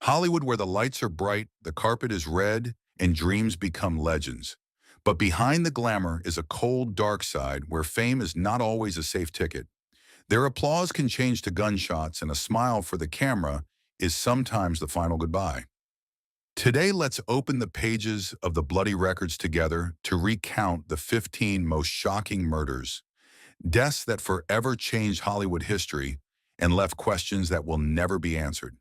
Hollywood, where the lights are bright, the carpet is red, and dreams become legends. But behind the glamour is a cold, dark side where fame is not always a safe ticket. Their applause can change to gunshots, and a smile for the camera is sometimes the final goodbye. Today, let's open the pages of the bloody records together to recount the 15 most shocking murders, deaths that forever changed Hollywood history and left questions that will never be answered.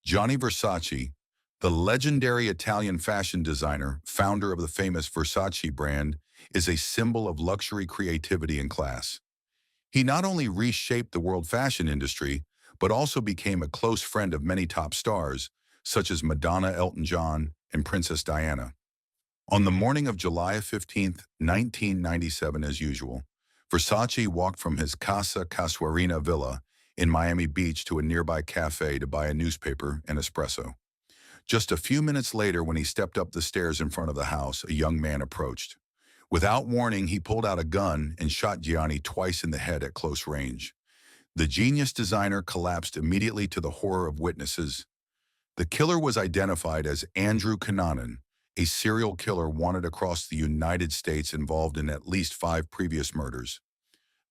Gianni Versace, the legendary Italian fashion designer, founder of the famous Versace brand, is a symbol of luxury, creativity, and class. He not only reshaped the world fashion industry, but also became a close friend of many top stars, such as Madonna, Elton John, and Princess Diana. On the morning of July 15th, 1997, as usual, Versace walked from his Casa Casuarina villa in Miami Beach to a nearby cafe to buy a newspaper and espresso. Just a few minutes later, when he stepped up the stairs in front of the house, a young man approached. Without warning, he pulled out a gun and shot Gianni twice in the head at close range. The genius designer collapsed immediately, to the horror of witnesses. The killer was identified as Andrew Cunanan, a serial killer wanted across the United States, involved in at least 5 previous murders.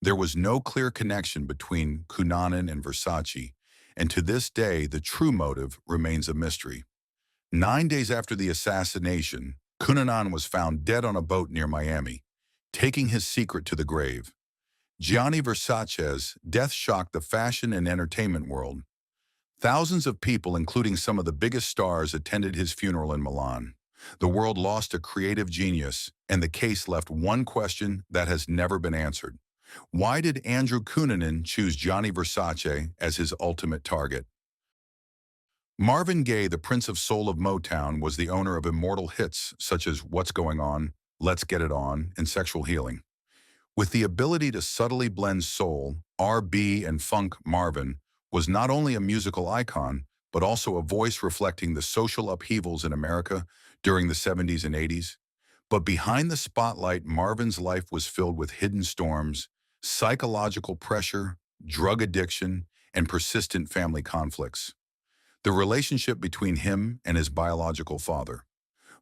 There was no clear connection between Cunanan and Versace, and to this day, the true motive remains a mystery. 9 days after the assassination, Cunanan was found dead on a boat near Miami, taking his secret to the grave. Gianni Versace's death shocked the fashion and entertainment world. Thousands of people, including some of the biggest stars, attended his funeral in Milan. The world lost a creative genius, and the case left one question that has never been answered. Why did Andrew Cunanan choose Gianni Versace as his ultimate target? Marvin Gaye, the Prince of Soul of Motown, was the owner of immortal hits such as What's Going On, Let's Get It On, and Sexual Healing. With the ability to subtly blend soul, R&B, and funk, Marvin was not only a musical icon, but also a voice reflecting the social upheavals in America during the 70s and 80s. But behind the spotlight, Marvin's life was filled with hidden storms, psychological pressure, drug addiction, and persistent family conflicts. The relationship between him and his biological father,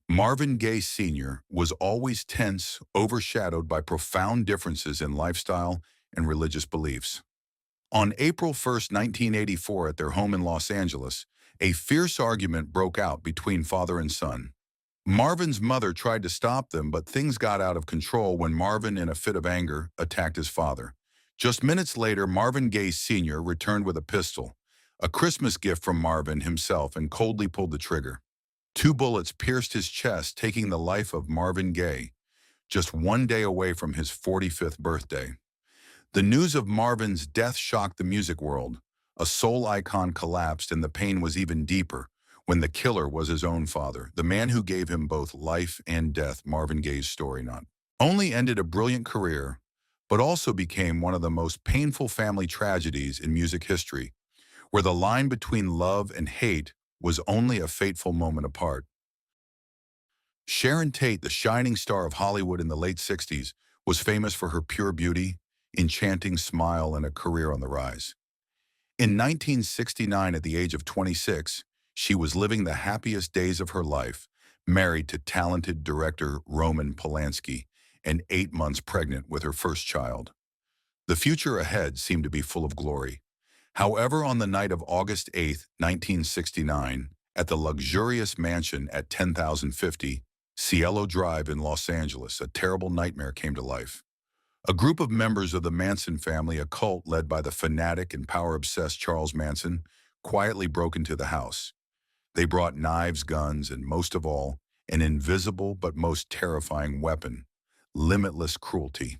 Marvin Gaye Sr., was always tense, overshadowed by profound differences in lifestyle and religious beliefs. On April 1st, 1984, at their home in Los Angeles, a fierce argument broke out between father and son. Marvin's mother tried to stop them, but things got out of control when Marvin, in a fit of anger, attacked his father. Just minutes later, Marvin Gaye Sr. returned with a pistol, a Christmas gift from Marvin himself, and coldly pulled the trigger. 2 bullets pierced his chest, taking the life of Marvin Gaye, just 1 day away from his 45th birthday. The news of Marvin's death shocked the music world. A soul icon collapsed, and the pain was even deeper when the killer was his own father, the man who gave him both life and death. Marvin Gaye's story not only ended a brilliant career, but also became one of the most painful family tragedies in music history, where the line between love and hate was only a fateful moment apart. Sharon Tate, the shining star of Hollywood in the late 60s, was famous for her pure beauty, enchanting smile, and a career on the rise. In 1969, at the age of 26, she was living the happiest days of her life, married to talented director Roman Polanski, and 8 months pregnant with her first child. The future ahead seemed to be full of glory. However, on the night of August 8th, 1969, at the luxurious mansion at 10,050 Cielo Drive in Los Angeles, a terrible nightmare came to life. A group of members of the Manson family, a cult led by the fanatic and power-obsessed Charles Manson, quietly broke into the house. They brought knives, guns, and most of all, an invisible but most terrifying weapon: limitless cruelty.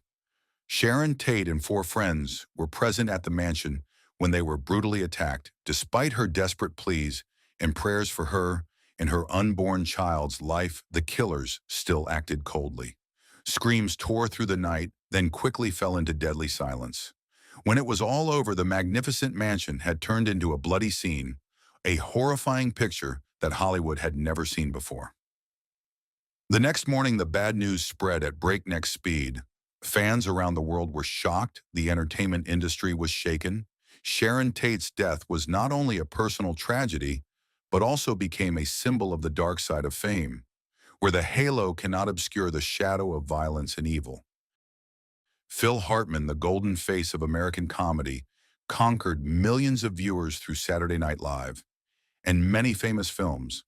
Sharon Tate and 4 friends were present at the mansion when they were brutally attacked. Despite her desperate pleas and prayers for her and her unborn child's life, the killers still acted coldly. Screams tore through the night, then quickly fell into deadly silence. When it was all over, the magnificent mansion had turned into a bloody scene, a horrifying picture that Hollywood had never seen before. The next morning, the bad news spread at breakneck speed. Fans around the world were shocked. The entertainment industry was shaken. Sharon Tate's death was not only a personal tragedy, but also became a symbol of the dark side of fame, where the halo cannot obscure the shadow of violence and evil. Phil Hartman, the golden face of American comedy, conquered millions of viewers through Saturday Night Live and many famous films.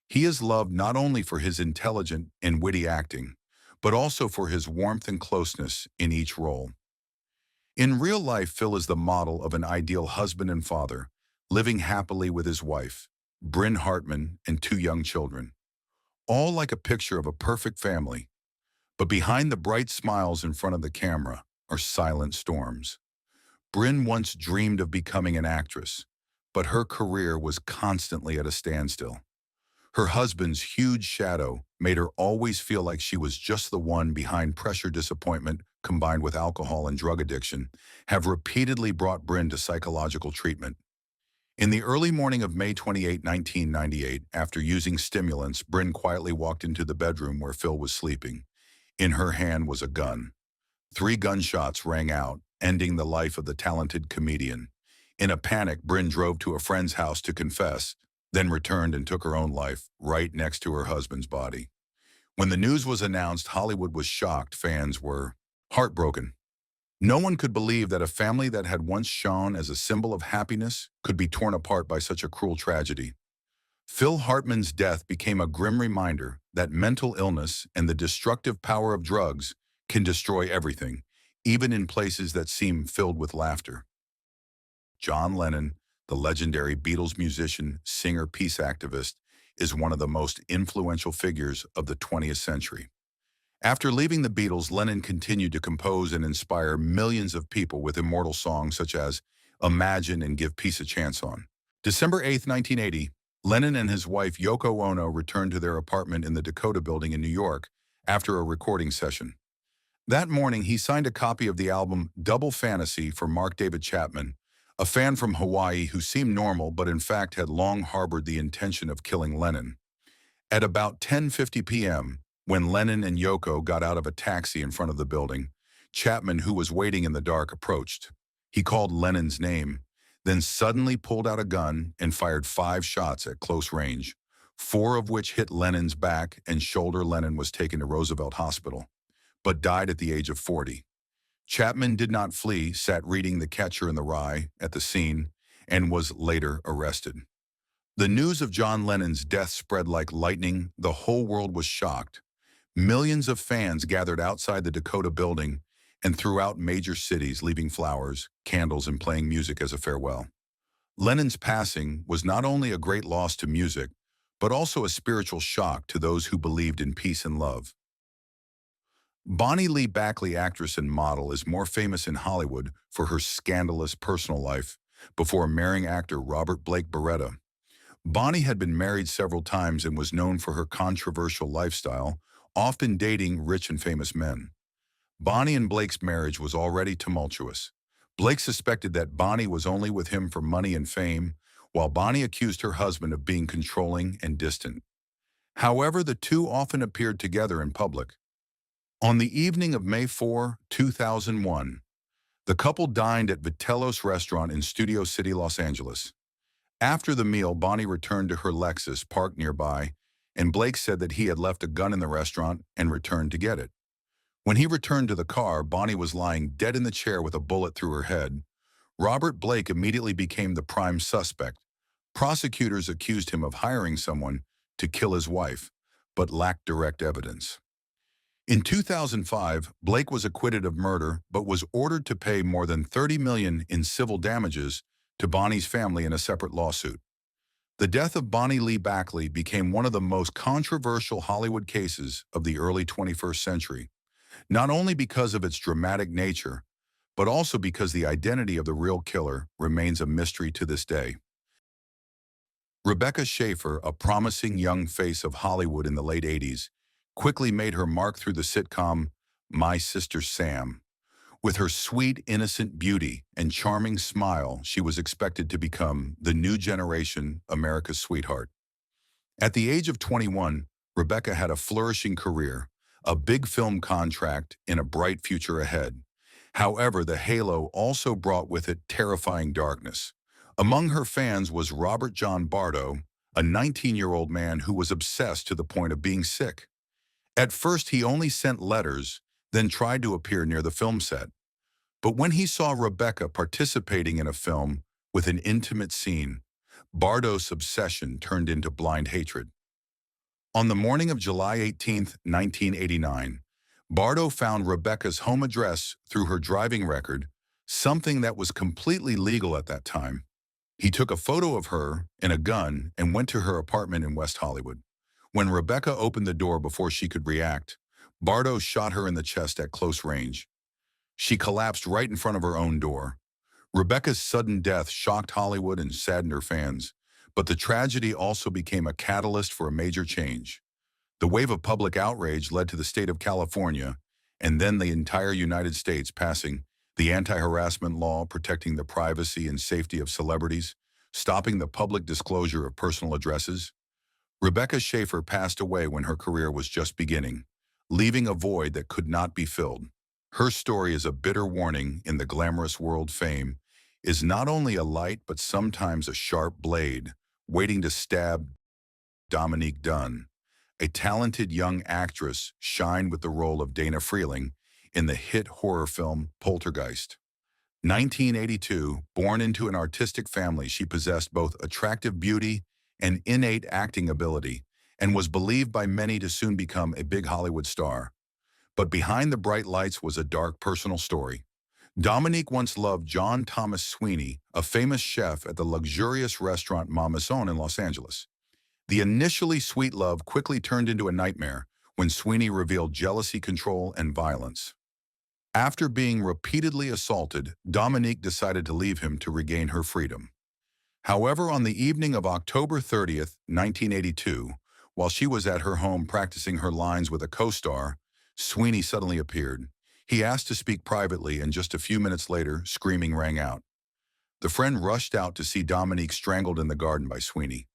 He is loved not only for his intelligent and witty acting, but also for his warmth and closeness in each role. In real life, Phil is the model of an ideal husband and father, living happily with his wife, Bryn Hartman, and two young children. All like a picture of a perfect family. But behind the bright smiles in front of the camera are silent storms. Bryn once dreamed of becoming an actress, but her career was constantly at a standstill. Her husband's huge shadow made her always feel like she was just the one behind pressure. Disappointment, combined with alcohol and drug addiction, have repeatedly brought Bryn to psychological treatment. In the early morning of May 28, 1998, after using stimulants, Bryn quietly walked into the bedroom where Phil was sleeping. In her hand was a gun. 3 gunshots rang out, ending the life of the talented comedian. In a panic, Bryn drove to a friend's house to confess, then returned and took her own life right next to her husband's body. When the news was announced, Hollywood was shocked. Fans were heartbroken. No one could believe that a family that had once shone as a symbol of happiness could be torn apart by such a cruel tragedy. Phil Hartman's death became a grim reminder that mental illness and the destructive power of drugs can destroy everything, even in places that seem filled with laughter. John Lennon, the legendary Beatles musician, singer, peace activist, is one of the most influential figures of the 20th century. After leaving the Beatles, Lennon continued to compose and inspire millions of people with immortal songs such as Imagine and Give Peace a Chance on. December 8, 1980, Lennon and his wife Yoko Ono returned to their apartment in the Dakota Building in New York after a recording session. That morning, he signed a copy of the album Double Fantasy for Mark David Chapman, a fan from Hawaii who seemed normal but in fact had long harbored the intention of killing Lennon. At about 10:50 p.m., when Lennon and Yoko got out of a taxi in front of the building, Chapman, who was waiting in the dark, approached. He called Lennon's name, then suddenly pulled out a gun and fired 5 shots at close range, 4 of which hit Lennon's back and shoulder. Lennon was taken to Roosevelt Hospital, but died at the age of 40. Chapman did not flee, sat reading The Catcher in the Rye at the scene, and was later arrested. The news of John Lennon's death spread like lightning. The whole world was shocked. Millions of fans gathered outside the Dakota Building and throughout major cities, leaving flowers, candles, and playing music as a farewell. Lennon's passing was not only a great loss to music, but also a spiritual shock to those who believed in peace and love. Bonnie Lee Bakley, actress and model, is more famous in Hollywood for her scandalous personal life before marrying actor Robert Blake Beretta. Bonnie had been married several times and was known for her controversial lifestyle, often dating rich and famous men. Bonnie and Blake's marriage was already tumultuous. Blake suspected that Bonnie was only with him for money and fame, while Bonnie accused her husband of being controlling and distant. However, the two often appeared together in public. On the evening of May 4, 2001, the couple dined at Vitello's restaurant in Studio City, Los Angeles. After the meal, Bonnie returned to her Lexus parked nearby, and Blake said that he had left a gun in the restaurant and returned to get it. When he returned to the car, Bonnie was lying dead in the chair with a bullet through her head. Robert Blake immediately became the prime suspect. Prosecutors accused him of hiring someone to kill his wife, but lacked direct evidence. In 2005, Blake was acquitted of murder but was ordered to pay more than $30 million in civil damages to Bonnie's family in a separate lawsuit. The death of Bonnie Lee Bakley became one of the most controversial Hollywood cases of the early 21st century, not only because of its dramatic nature, but also because the identity of the real killer remains a mystery to this day. Rebecca Schaeffer, a promising young face of Hollywood in the late 80s, quickly made her mark through the sitcom My Sister Sam. With her sweet, innocent beauty and charming smile, she was expected to become the new generation America's sweetheart. At the age of 21, Rebecca had a flourishing career, a big film contract, and a bright future ahead. However, the halo also brought with it terrifying darkness. Among her fans was Robert John Bardo, a 19-year-old man who was obsessed to the point of being sick. At first, he only sent letters, then tried to appear near the film set. But when he saw Rebecca participating in a film with an intimate scene, Bardo's obsession turned into blind hatred. On the morning of July 18, 1989, Bardo found Rebecca's home address through her driving record, something that was completely legal at that time. He took a photo of her and a gun and went to her apartment in West Hollywood. When Rebecca opened the door before she could react, Bardo shot her in the chest at close range. She collapsed right in front of her own door. Rebecca's sudden death shocked Hollywood and saddened her fans, but the tragedy also became a catalyst for a major change. The wave of public outrage led to the state of California, and then the entire United States passing the anti-harassment law protecting the privacy and safety of celebrities, stopping the public disclosure of personal addresses. Rebecca Schaeffer passed away when her career was just beginning, leaving a void that could not be filled. Her story is a bitter warning in the glamorous world. Fame is not only a light but sometimes a sharp blade, waiting to stab. Dominique Dunne, a talented young actress, shined with the role of Dana Freeling in the hit horror film Poltergeist. 1982, born into an artistic family, she possessed both attractive beauty and innate acting ability, and was believed by many to soon become a big Hollywood star. But behind the bright lights was a dark personal story. Dominique once loved John Thomas Sweeney, a famous chef at the luxurious restaurant Mamason in Los Angeles. The initially sweet love quickly turned into a nightmare when Sweeney revealed jealousy, control, and violence. After being repeatedly assaulted, Dominique decided to leave him to regain her freedom. However, on the evening of October 30, 1982, while she was at her home practicing her lines with a co-star, Sweeney suddenly appeared. He asked to speak privately, and just a few minutes later, screaming rang out. The friend rushed out to see Dominique strangled in the garden by Sweeney.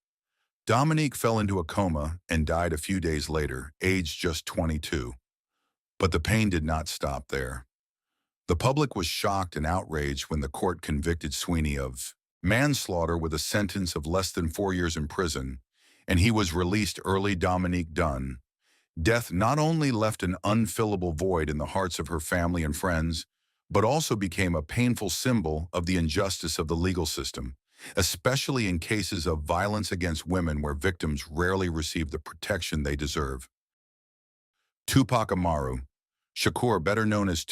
Dominique fell into a coma and died a few days later, aged just 22. But the pain did not stop there. The public was shocked and outraged when the court convicted Sweeney of manslaughter with a sentence of less than 4 years in prison, and he was released early. Dominique Dunne. Death not only left an unfillable void in the hearts of her family and friends, but also became a painful symbol of the injustice of the legal system, especially in cases of violence against women where victims rarely receive the protection they deserve. Tupac Amaru, Shakur, better known as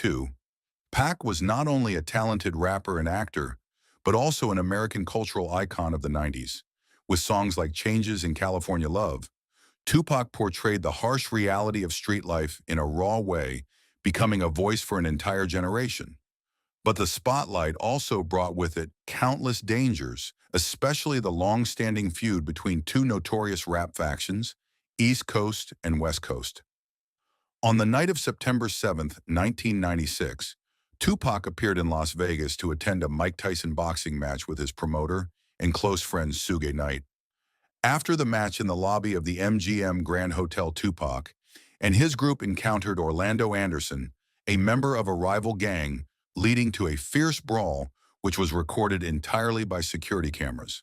Pac, was not only a talented rapper and actor, but also an American cultural icon of the 90s. With songs like Changes in California Love, Tupac portrayed the harsh reality of street life in a raw way, becoming a voice for an entire generation. But the spotlight also brought with it countless dangers, especially the long-standing feud between two notorious rap factions, East Coast and West Coast. On the night of September 7, 1996, Tupac appeared in Las Vegas to attend a Mike Tyson boxing match with his promoter and close friend Suge Knight. After the match in the lobby of the MGM Grand Hotel, Tupac and his group encountered Orlando Anderson, a member of a rival gang, leading to a fierce brawl which was recorded entirely by security cameras.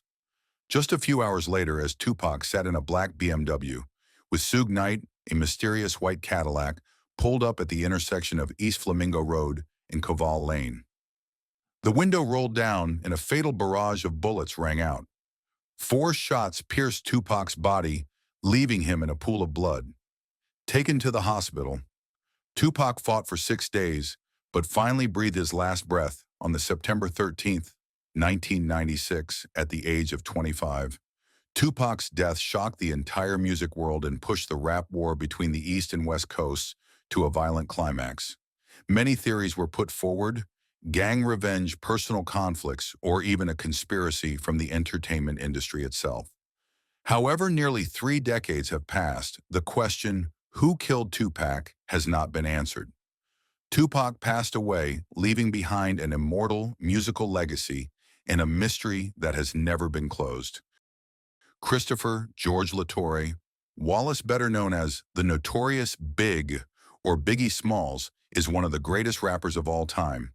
Just a few hours later, as Tupac sat in a black BMW, with Suge Knight, a mysterious white Cadillac, pulled up at the intersection of East Flamingo Road and Koval Lane. The window rolled down and a fatal barrage of bullets rang out. 4 shots pierced Tupac's body, leaving him in a pool of blood. Taken to the hospital, Tupac fought for 6 days, but finally breathed his last breath on the September 13, 1996, at the age of 25. Tupac's death shocked the entire music world and pushed the rap war between the East and West Coasts to a violent climax. Many theories were put forward: gang revenge, personal conflicts, or even a conspiracy from the entertainment industry itself. However, nearly 3 decades have passed. The question, who killed Tupac, has not been answered. Tupac passed away, leaving behind an immortal musical legacy and a mystery that has never been closed. Christopher George Latore Wallace, better known as the Notorious Big or Biggie Smalls, is one of the greatest rappers of all time.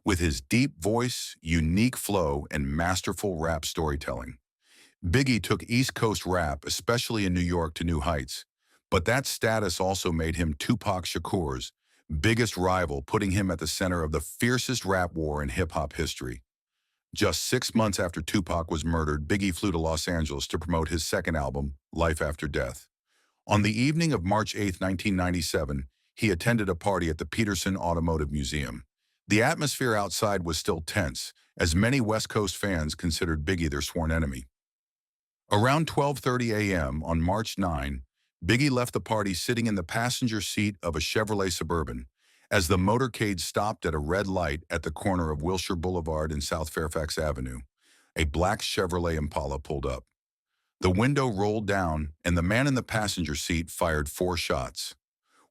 with his deep voice, unique flow, and masterful rap storytelling. Biggie took East Coast rap, especially in New York, to new heights. But that status also made him Tupac Shakur's biggest rival, putting him at the center of the fiercest rap war in hip-hop history. Just 6 months after Tupac was murdered, Biggie flew to Los Angeles to promote his second album, Life After Death. On the evening of March 8, 1997, he attended a party at the Peterson Automotive Museum. The atmosphere outside was still tense, as many West Coast fans considered Biggie their sworn enemy. Around 12:30 a.m. on March 9, Biggie left the party sitting in the passenger seat of a Chevrolet Suburban as the motorcade stopped at a red light at the corner of Wilshire Boulevard and South Fairfax Avenue. A black Chevrolet Impala pulled up. The window rolled down, and the man in the passenger seat fired 4 shots.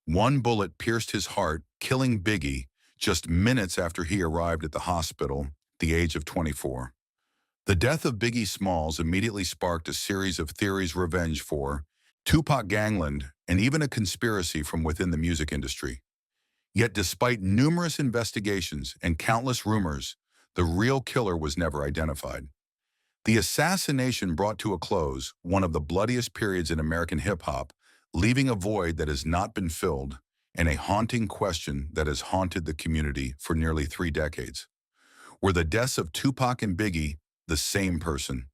One bullet pierced his heart, killing Biggie just minutes after he arrived at the hospital, at the age of 24. The death of Biggie Smalls immediately sparked a series of theories: revenge for Tupac gangland, and even a conspiracy from within the music industry. Yet despite numerous investigations and countless rumors, the real killer was never identified. The assassination brought to a close one of the bloodiest periods in American hip-hop, leaving a void that has not been filled and a haunting question that has haunted the community for nearly 3 decades. Were the deaths of Tupac and Biggie the same person?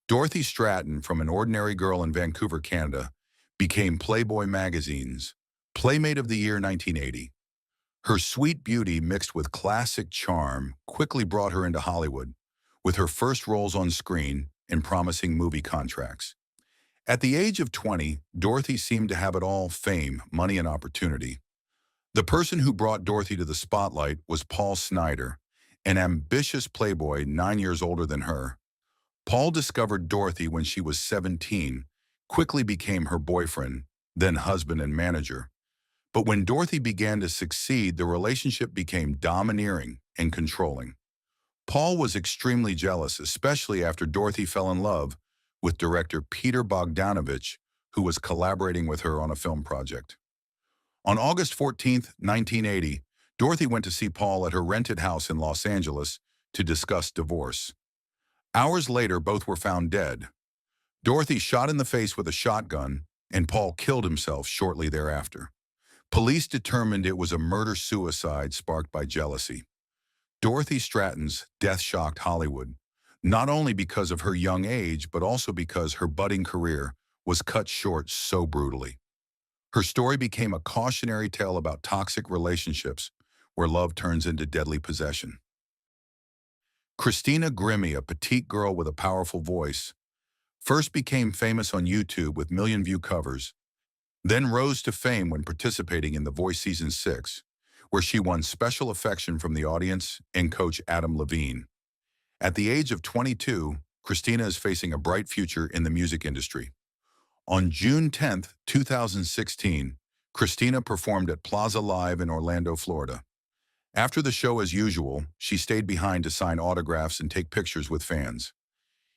Dorothy Stratton, from an ordinary girl in Vancouver, Canada, became Playboy magazine's Playmate of the Year 1980. Her sweet beauty mixed with classic charm quickly brought her into Hollywood, with her first roles on screen and promising movie contracts. At the age of 20, Dorothy seemed to have it all: fame, money, and opportunity. The person who brought Dorothy to the spotlight was Paul Snider, an ambitious playboy 9 years older than her. Paul discovered Dorothy when she was 17, quickly became her boyfriend, then husband and manager. But when Dorothy began to succeed, the relationship became domineering and controlling. Paul was extremely jealous, especially after Dorothy fell in love with director Peter Bogdanovich, who was collaborating with her on a film project. On August 14, 1980, Dorothy went to see Paul at her rented house in Los Angeles to discuss divorce. Hours later, both were found dead. Dorothy shot in the face with a shotgun, and Paul killed himself shortly thereafter. Police determined it was a murder-suicide sparked by jealousy. Dorothy Stratton's death shocked Hollywood, not only because of her young age, but also because her budding career was cut short so brutally. Her story became a cautionary tale about toxic relationships where love turns into deadly possession. Christina Grimmie, a petite girl with a powerful voice, first became famous on YouTube with million-view covers, then rose to fame when participating in The Voice Season 6, where she won special affection from the audience and coach Adam Levine. At the age of 22, Christina is facing a bright future in the music industry. On June 10, 2016, Christina performed at Plaza Live in Orlando, Florida. After the show, as usual, she stayed behind to sign autographs and take pictures with fans.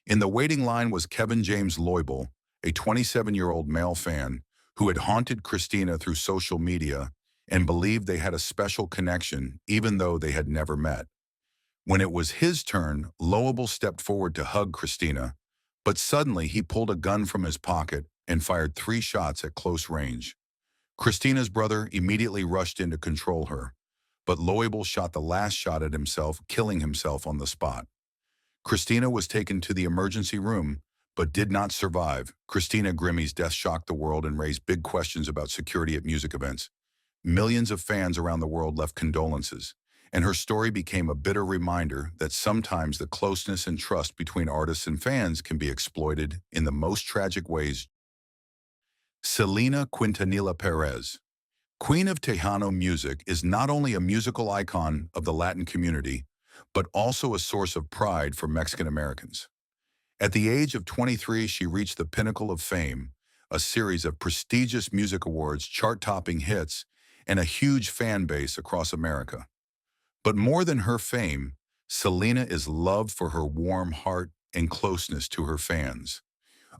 In the waiting line was Kevin James Loibel, a 27-year-old male fan who had haunted Christina through social media and believed they had a special connection even though they had never met. When it was his turn, Loibel stepped forward to hug Christina, but suddenly he pulled a gun from his pocket and fired 3 shots at close range. Christina's brother immediately rushed in to control her, but Loibel shot the last shot at himself, killing himself on the spot. Christina was taken to the emergency room, but did not survive. Christina Grimmie's death shocked the world and raised big questions about security at music events. Millions of fans around the world left condolences, and her story became a bitter reminder that sometimes the closeness and trust between artists and fans can be exploited in the most tragic ways. Selena Quintanilla Perez, Queen of Tejano music, is not only a musical icon of the Latin community, but also a source of pride for Mexican Americans. At the age of 23, she reached the pinnacle of fame, a series of prestigious music awards, chart-topping hits, and a huge fan base across America. But more than her fame, Selena is loved for her warm heart and closeness to her fans.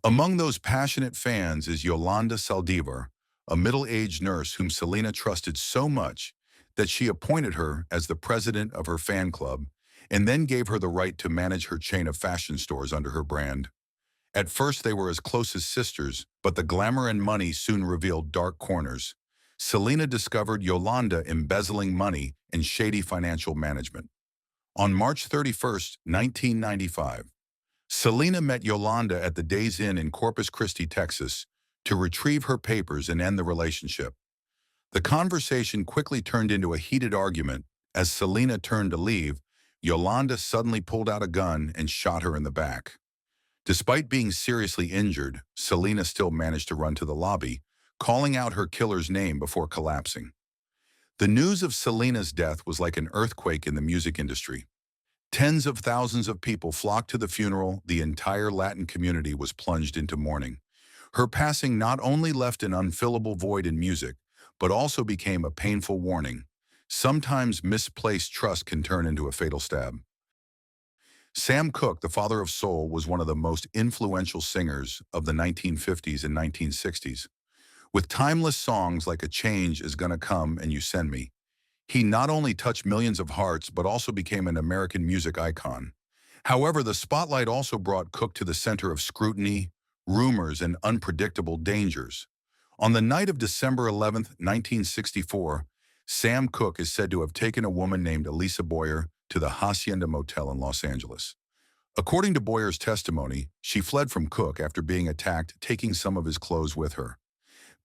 Among those passionate fans is Yolanda Saldivar, a middle-aged nurse whom Selena trusted so much that she appointed her as the president of her fan club and then gave her the right to manage her chain of fashion stores under her brand. At first, they were as close as sisters, but the glamour and money soon revealed dark corners. Selena discovered Yolanda embezzling money and shady financial management. On March 31st, 1995, Selena met Yolanda at the Days Inn in Corpus Christi, Texas, to retrieve her papers and end the relationship. The conversation quickly turned into a heated argument. As Selena turned to leave, Yolanda suddenly pulled out a gun and shot her in the back. Despite being seriously injured, Selena still managed to run to the lobby, calling out her killer's name before collapsing. The news of Selena's death was like an earthquake in the music industry. Tens of thousands of people flocked to the funeral. The entire Latin community was plunged into mourning. Her passing not only left an unfillable void in music, but also became a painful warning. Sometimes misplaced trust can turn into a fatal stab. Sam Cooke, the father of soul, was one of the most influential singers of the 1950s and 1960s. With timeless songs like A Change Is Gonna Come and You Send Me, he not only touched millions of hearts but also became an American music icon. However, the spotlight also brought Cooke to the center of scrutiny, rumors, and unpredictable dangers. On the night of December 11th, 1964, Sam Cooke is said to have taken a woman named Elisa Boyer to the Hacienda Motel in Los Angeles. According to Boyer's testimony, she fled from Cooke after being attacked, taking some of his clothes with her.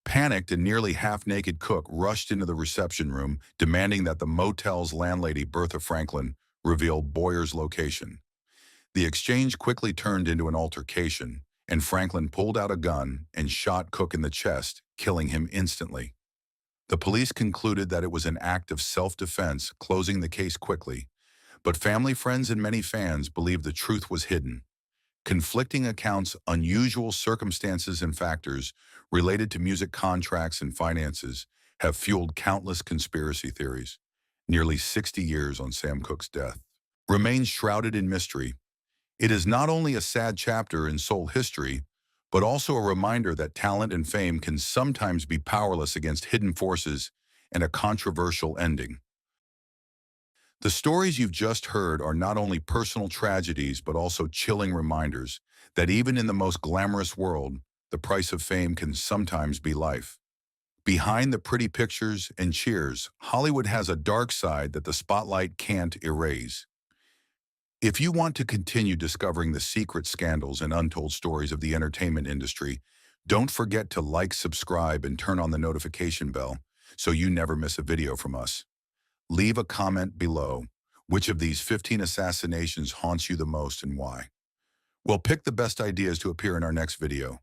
Panicked and nearly half-naked, Cooke rushed into the reception room, demanding that the motel's landlady, Bertha Franklin, reveal Boyer's location. The exchange quickly turned into an altercation, and Franklin pulled out a gun and shot Cooke in the chest, killing him instantly. The police concluded that it was an act of self-defense, closing the case quickly, but family, friends, and many fans believed the truth was hidden. Conflicting accounts, unusual circumstances, and factors related to music contracts and finances have fueled countless conspiracy theories. Nearly 60 years on Sam Cooke's death remains shrouded in mystery. It is not only a sad chapter in soul history, but also a reminder that talent and fame can sometimes be powerless against hidden forces and a controversial ending. The stories you've just heard are not only personal tragedies, but also chilling reminders that even in the most glamorous world, the price of fame can sometimes be life. Behind the pretty pictures and cheers, Hollywood has a dark side that the spotlight can't erase. If you want to continue discovering the secret scandals and untold stories of the entertainment industry, don't forget to like, subscribe, and turn on the notification bell so you never miss a video from us. Leave a comment below. Which of these 15 assassinations haunts you the most and why? We'll pick the best ideas to appear in our next video.